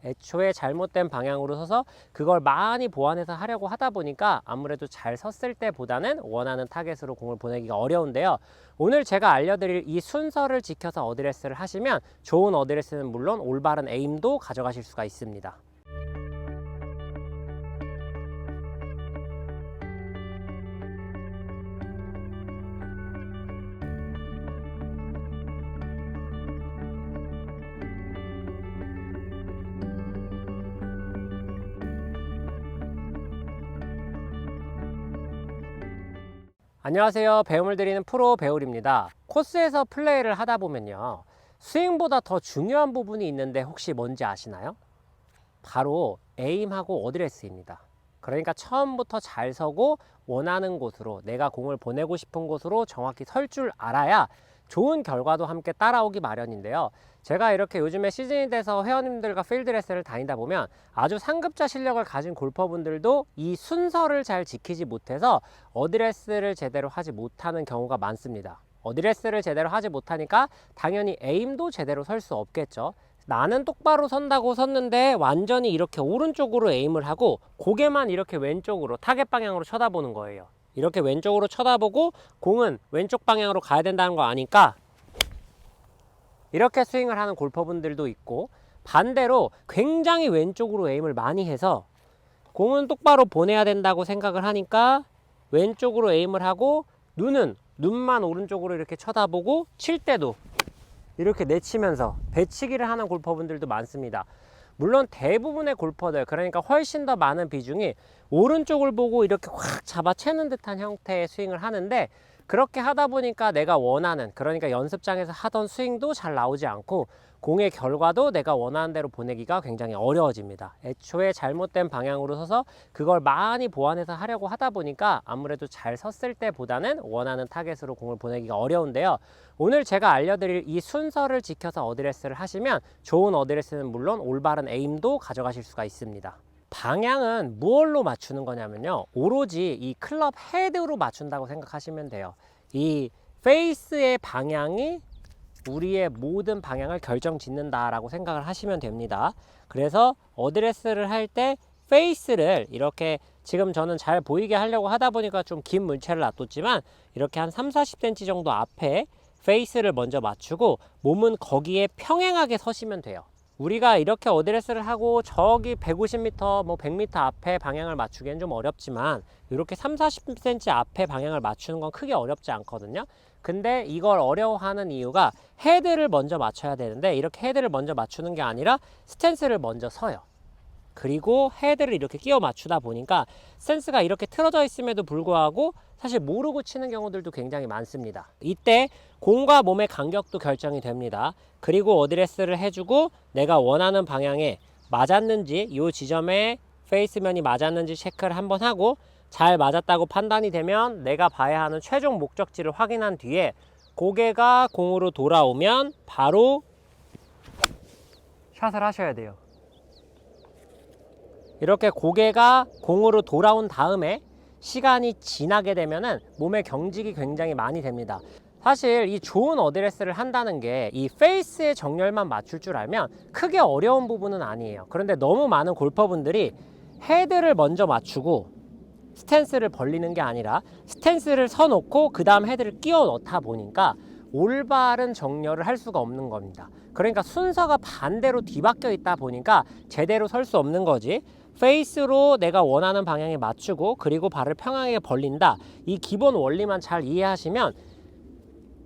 애초에 잘못된 방향으로 서서 그걸 많이 보완해서 하려고 하다 보니까 아무래도 잘 섰을 때보다는 원하는 타겟으로 공을 보내기가 어려운데요. 오늘 제가 알려드릴 이 순서를 지켜서 어드레스를 하시면 좋은 어드레스는 물론 올바른 에임도 가져가실 수가 있습니다. 안녕하세요. 배움을 드리는 프로 배울입니다. 코스에서 플레이를 하다 보면요, 스윙보다 더 중요한 부분이 있는데 혹시 뭔지 아시나요? 바로 에임하고 어드레스입니다. 그러니까 처음부터 잘 서고 원하는 곳으로, 내가 공을 보내고 싶은 곳으로 정확히 설 줄 알아야 좋은 결과도 함께 따라오기 마련인데요. 제가 이렇게 요즘에 시즌이 돼서 회원님들과 필드 레슨을 다니다 보면 아주 상급자 실력을 가진 골퍼분들도 이 순서를 잘 지키지 못해서 어드레스를 제대로 하지 못하는 경우가 많습니다. 어드레스를 제대로 하지 못하니까 당연히 에임도 제대로 설 수 없겠죠. 나는 똑바로 선다고 섰는데 완전히 이렇게 오른쪽으로 에임을 하고 고개만 이렇게 왼쪽으로 타겟 방향으로 쳐다보는 거예요. 이렇게 왼쪽으로 쳐다보고 공은 왼쪽 방향으로 가야 된다는 거 아니까 이렇게 스윙을 하는 골퍼분들도 있고, 반대로 굉장히 왼쪽으로 에임을 많이 해서 공은 똑바로 보내야 된다고 생각을 하니까 왼쪽으로 에임을 하고 눈만 오른쪽으로 이렇게 쳐다보고 칠 때도 이렇게 내치면서 배치기를 하는 골퍼분들도 많습니다. 물론 대부분의 골퍼들, 그러니까 훨씬 더 많은 비중이 오른쪽을 보고 이렇게 확 잡아채는 듯한 형태의 스윙을 하는데, 그렇게 하다 보니까 내가 원하는, 그러니까 연습장에서 하던 스윙도 잘 나오지 않고 공의 결과도 내가 원하는 대로 보내기가 굉장히 어려워집니다. 애초에 잘못된 방향으로 서서 그걸 많이 보완해서 하려고 하다 보니까 아무래도 잘 섰을 때보다는 원하는 타겟으로 공을 보내기가 어려운데요. 오늘 제가 알려드릴 이 순서를 지켜서 어드레스를 하시면 좋은 어드레스는 물론 올바른 에임도 가져가실 수가 있습니다. 방향은 무엇로 맞추는 거냐면요, 오로지 이 클럽 헤드로 맞춘다고 생각하시면 돼요. 이 페이스의 방향이 우리의 모든 방향을 결정짓는다 라고 생각을 하시면 됩니다. 그래서 어드레스를 할 때 페이스를 이렇게, 지금 저는 잘 보이게 하려고 하다 보니까 좀 긴 물체를 놔뒀지만 이렇게 한 30-40cm 정도 앞에 페이스를 먼저 맞추고 몸은 거기에 평행하게 서시면 돼요. 우리가 이렇게 어드레스를 하고 저기 150m, 뭐 100m 앞에 방향을 맞추기엔 좀 어렵지만 이렇게 30-40cm 앞에 방향을 맞추는 건 크게 어렵지 않거든요. 근데 이걸 어려워하는 이유가 헤드를 먼저 맞춰야 되는데, 이렇게 헤드를 먼저 맞추는 게 아니라 스탠스를 먼저 서요. 그리고 헤드를 이렇게 끼워 맞추다 보니까 스탠스가 이렇게 틀어져 있음에도 불구하고 사실 모르고 치는 경우들도 굉장히 많습니다. 이때 공과 몸의 간격도 결정이 됩니다. 그리고 어드레스를 해주고 내가 원하는 방향에 맞았는지, 이 지점에 페이스면이 맞았는지 체크를 한번 하고 잘 맞았다고 판단이 되면 내가 봐야 하는 최종 목적지를 확인한 뒤에 고개가 공으로 돌아오면 바로 샷을 하셔야 돼요. 이렇게 고개가 공으로 돌아온 다음에 시간이 지나게 되면은 몸의 경직이 굉장히 많이 됩니다. 사실 이 좋은 어드레스를 한다는 게 이 페이스의 정렬만 맞출 줄 알면 크게 어려운 부분은 아니에요. 그런데 너무 많은 골퍼분들이 헤드를 먼저 맞추고 스탠스를 벌리는 게 아니라 스탠스를 서놓고 그 다음 헤드를 끼워 넣다 보니까 올바른 정렬을 할 수가 없는 겁니다. 그러니까 순서가 반대로 뒤바뀌어 있다 보니까 제대로 설 수 없는 거지. 페이스로 내가 원하는 방향에 맞추고 그리고 발을 평행하게 벌린다, 이 기본 원리만 잘 이해하시면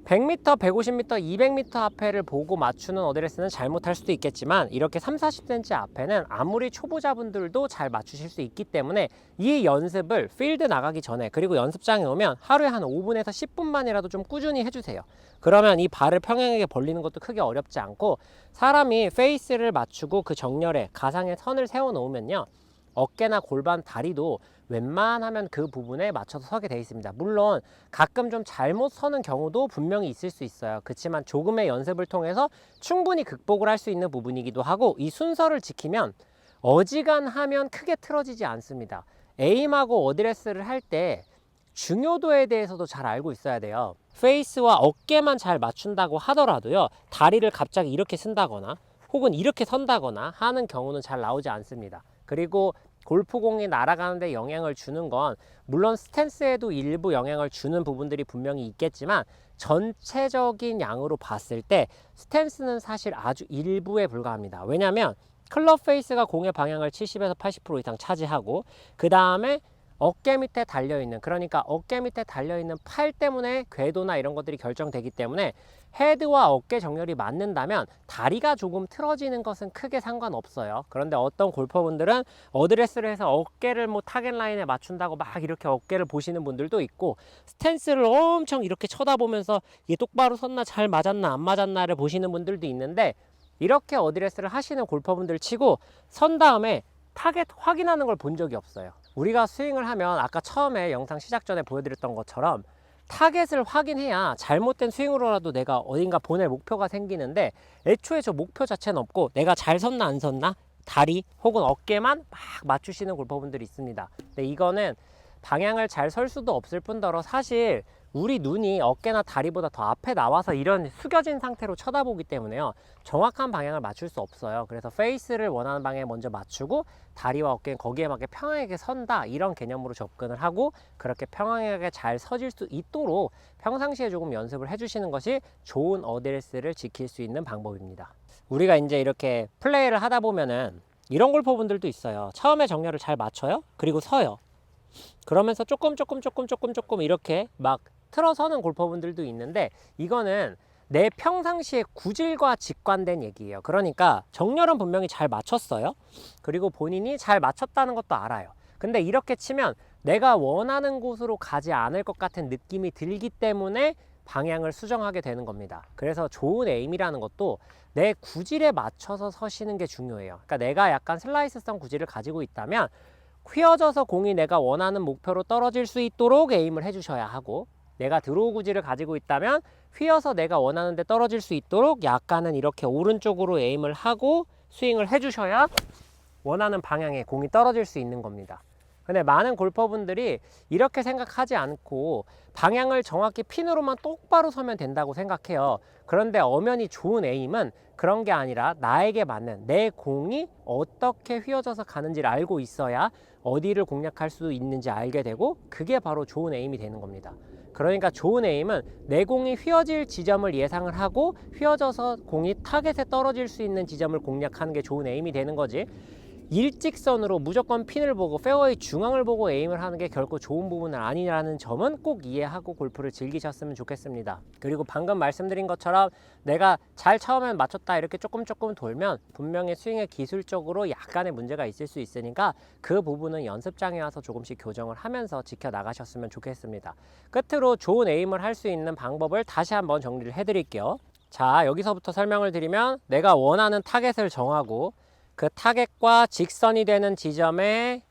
100m, 150m, 200m 앞에를 보고 맞추는 어드레스는 잘못할 수도 있겠지만 이렇게 30-40cm 앞에는 아무리 초보자분들도 잘 맞추실 수 있기 때문에 이 연습을 필드 나가기 전에, 그리고 연습장에 오면 하루에 한 5분에서 10분만이라도 좀 꾸준히 해주세요. 그러면 이 발을 평행하게 벌리는 것도 크게 어렵지 않고, 사람이 페이스를 맞추고 그 정렬에 가상의 선을 세워 놓으면요, 어깨나 골반, 다리도 웬만하면 그 부분에 맞춰서 서게 되어 있습니다. 물론 가끔 좀 잘못 서는 경우도 분명히 있을 수 있어요. 그렇지만 조금의 연습을 통해서 충분히 극복을 할 수 있는 부분이기도 하고, 이 순서를 지키면 어지간하면 크게 틀어지지 않습니다. 에임하고 어드레스를 할 때 중요도에 대해서도 잘 알고 있어야 돼요. 페이스와 어깨만 잘 맞춘다고 하더라도요, 다리를 갑자기 이렇게 쓴다거나 혹은 이렇게 선다거나 하는 경우는 잘 나오지 않습니다. 그리고 골프공이 날아가는데 영향을 주는 건 물론 스탠스에도 일부 영향을 주는 부분들이 분명히 있겠지만 전체적인 양으로 봤을 때 스탠스는 사실 아주 일부에 불과합니다. 왜냐하면 클럽 페이스가 공의 방향을 70에서 80% 이상 차지하고 그 다음에 어깨 밑에 달려있는, 그러니까 어깨 밑에 달려있는 팔 때문에 궤도나 이런 것들이 결정되기 때문에 헤드와 어깨 정렬이 맞는다면 다리가 조금 틀어지는 것은 크게 상관없어요. 그런데 어떤 골퍼분들은 어드레스를 해서 어깨를 뭐 타겟 라인에 맞춘다고 막 이렇게 어깨를 보시는 분들도 있고, 스탠스를 엄청 이렇게 쳐다보면서 이게 똑바로 섰나 잘 맞았나 안 맞았나를 보시는 분들도 있는데, 이렇게 어드레스를 하시는 골퍼분들 치고 선 다음에 타겟 확인하는 걸 본 적이 없어요. 우리가 스윙을 하면 아까 처음에 영상 시작 전에 보여드렸던 것처럼 타겟을 확인해야 잘못된 스윙으로라도 내가 어딘가 보낼 목표가 생기는데, 애초에 저 목표 자체는 없고 내가 잘 섰나 안 섰나 다리 혹은 어깨만 막 맞추시는 골퍼분들이 있습니다. 근데 이거는 방향을 잘 설 수도 없을 뿐더러 사실 우리 눈이 어깨나 다리보다 더 앞에 나와서 이런 숙여진 상태로 쳐다보기 때문에요, 정확한 방향을 맞출 수 없어요. 그래서 페이스를 원하는 방향에 먼저 맞추고 다리와 어깨는 거기에 맞게 평행하게 선다, 이런 개념으로 접근을 하고 그렇게 평행하게 잘 서질 수 있도록 평상시에 조금 연습을 해주시는 것이 좋은 어드레스를 지킬 수 있는 방법입니다. 우리가 이제 이렇게 플레이를 하다 보면은 이런 골퍼분들도 있어요. 처음에 정렬을 잘 맞춰요. 그리고 서요. 그러면서 조금 이렇게 막 틀어서는 골퍼분들도 있는데, 이거는 내 평상시의 구질과 직관된 얘기예요. 그러니까 정렬은 분명히 잘 맞췄어요. 그리고 본인이 잘 맞췄다는 것도 알아요. 근데 이렇게 치면 내가 원하는 곳으로 가지 않을 것 같은 느낌이 들기 때문에 방향을 수정하게 되는 겁니다. 그래서 좋은 에임이라는 것도 내 구질에 맞춰서 서시는 게 중요해요. 그러니까 내가 약간 슬라이스성 구질을 가지고 있다면 휘어져서 공이 내가 원하는 목표로 떨어질 수 있도록 에임을 해주셔야 하고, 내가 드로우 구질을 가지고 있다면 휘어서 내가 원하는 데 떨어질 수 있도록 약간은 이렇게 오른쪽으로 에임을 하고 스윙을 해주셔야 원하는 방향에 공이 떨어질 수 있는 겁니다. 근데 많은 골퍼분들이 이렇게 생각하지 않고 방향을 정확히 핀으로만 똑바로 서면 된다고 생각해요. 그런데 엄연히 좋은 에임은 그런 게 아니라 나에게 맞는 내 공이 어떻게 휘어져서 가는지를 알고 있어야 어디를 공략할 수 있는지 알게 되고, 그게 바로 좋은 에임이 되는 겁니다. 그러니까 좋은 에임은 내 공이 휘어질 지점을 예상을 하고 휘어져서 공이 타겟에 떨어질 수 있는 지점을 공략하는 게 좋은 에임이 되는 거지, 일직선으로 무조건 핀을 보고 페어웨이 중앙을 보고 에임을 하는 게 결코 좋은 부분은 아니라는 점은 꼭 이해하고 골프를 즐기셨으면 좋겠습니다. 그리고 방금 말씀드린 것처럼 내가 잘 처음엔 맞췄다 이렇게 조금 돌면 분명히 스윙에 기술적으로 약간의 문제가 있을 수 있으니까 그 부분은 연습장에 와서 조금씩 교정을 하면서 지켜나가셨으면 좋겠습니다. 끝으로 좋은 에임을 할 수 있는 방법을 다시 한번 정리를 해드릴게요. 자, 여기서부터 설명을 드리면 내가 원하는 타겟을 정하고 그 타겟과 직선이 되는 지점에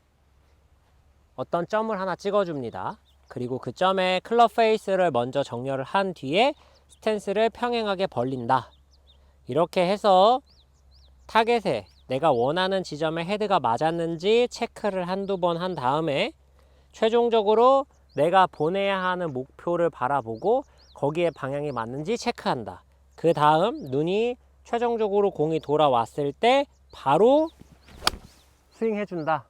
어떤 점을 하나 찍어줍니다. 그리고 그 점에 클럽 페이스를 먼저 정렬을 한 뒤에 스탠스를 평행하게 벌린다. 이렇게 해서 타겟에 내가 원하는 지점에 헤드가 맞았는지 체크를 한두 번 한 다음에 최종적으로 내가 보내야 하는 목표를 바라보고 거기에 방향이 맞는지 체크한다. 그 다음 눈이 최종적으로 공이 돌아왔을 때 바로 스윙해준다.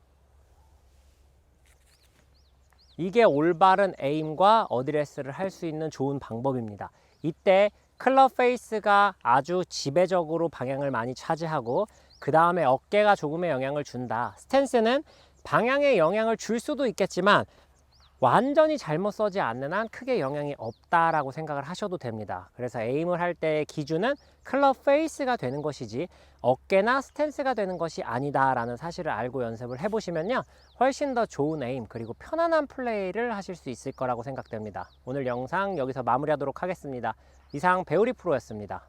이게 올바른 에임과 어드레스를 할 수 있는 좋은 방법입니다. 이때 클럽 페이스가 아주 지배적으로 방향을 많이 차지하고 그 다음에 어깨가 조금의 영향을 준다. 스탠스는 방향에 영향을 줄 수도 있겠지만 완전히 잘못 서지 않는 한 크게 영향이 없다라고 생각을 하셔도 됩니다. 그래서 에임을 할 때의 기준은 클럽 페이스가 되는 것이지 어깨나 스탠스가 되는 것이 아니다라는 사실을 알고 연습을 해보시면요, 훨씬 더 좋은 에임 그리고 편안한 플레이를 하실 수 있을 거라고 생각됩니다. 오늘 영상 여기서 마무리하도록 하겠습니다. 이상 배우리 프로였습니다.